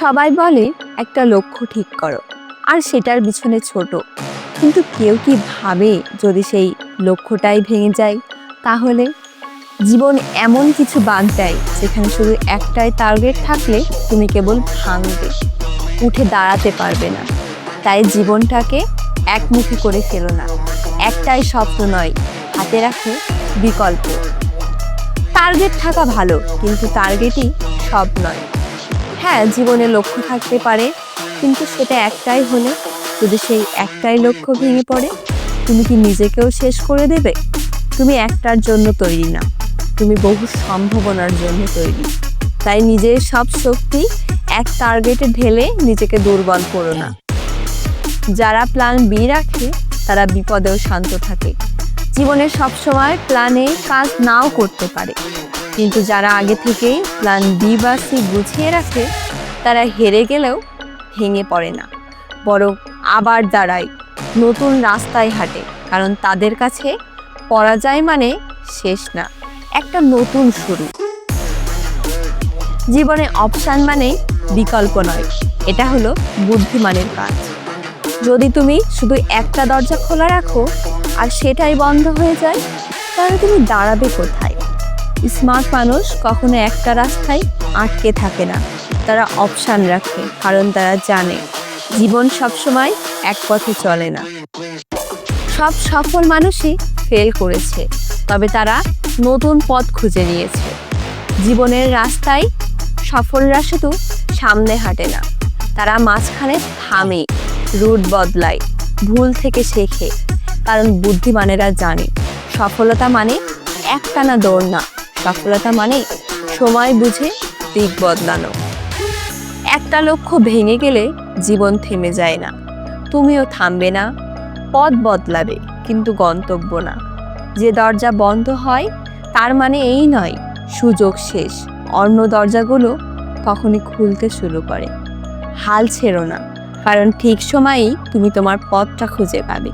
সবাই বলে একটা লক্ষ্য ঠিক করো আর সেটার পিছনে ছোট, কিন্তু কেউ কি ভাবে যদি সেই লক্ষ্যটাই ভেঙে যায়? তাহলে জীবন এমন কিছু বাঁধ দেয় যেখানে শুধু একটাই টার্গেট থাকলে তুমি কেবল ভাঙবে, উঠে দাঁড়াতে পারবে না। তাই জীবনটাকে একমুখী করে ফেলো না। একটাই স্বপ্ন নয়, হাতে রাখো বিকল্প। টার্গেট থাকা ভালো, কিন্তু টার্গেটই সব নয়। হ্যাঁ, জীবনে লক্ষ্য থাকতে পারে, কিন্তু সেটা একটাই হলে যদি সেই একটাই লক্ষ্য ভেঙে পড়ে, তুমি কি নিজেকেও শেষ করে দেবে? তুমি একটার জন্য তৈরি না, তুমি বহু সম্ভাবনার জন্য তৈরি। তাই নিজের সব শক্তি এক টার্গেটে ঢেলে নিজেকে দুর্বল করো না। যারা প্ল্যান বি রাখে তারা বিপদেও শান্ত থাকে। জীবনে সবসময় প্ল্যানে কাজ নাও করতে পারে, কিন্তু যারা আগে থেকেই প্ল্যান বি বা সি গুছিয়ে রাখে তারা হেরে গেলেও ভেঙে পড়ে না, বরং আবার দাঁড়ায়, নতুন রাস্তায় হাঁটে। কারণ তাদের কাছে পরাজয় মানে শেষ না, একটা নতুন শুরু। জীবনে অপশান মানে বিকল্প নয়, এটা হলো বুদ্ধিমানের কাজ। যদি তুমি শুধু একটা দরজা খোলা রাখো আর সেটাই বন্ধ হয়ে যায়, তাহলে তুমি দাঁড়াবে কোথায়? স্মার্ট মানুষ কখনো একটা রাস্তায় আটকে থাকে না, তারা অপশান রাখে, কারণ তারা জানে জীবন সবসময় এক পথে চলে না। সব সফল মানুষই ফেল করেছে, তবে তারা নতুন পথ খুঁজে নিয়েছে। জীবনের রাস্তায় সফলরা শুধু সামনে হাঁটে না, তারা মাঝখানে থামে, রুট বদলায়, ভুল থেকে শেখে। কারণ বুদ্ধিমানেরা জানে সফলতা মানে একটানা দৌড় না, সফলতা মানে সময় বুঝে দিক বদলানো। একটা লক্ষ্য ভেঙে গেলে জীবন থেমে যায় না, তুমিও থামবে না, পথ বদলাবে, কিন্তু গন্তব্য না। যে দরজা বন্ধ হয় তার মানে এই নয় সুযোগ শেষ, অন্য দরজাগুলো তখনই খুলতে শুরু করে। হাল ছেড়ো না, কারণ ঠিক সময়েই তুমি তোমার পথটা খুঁজে পাবে।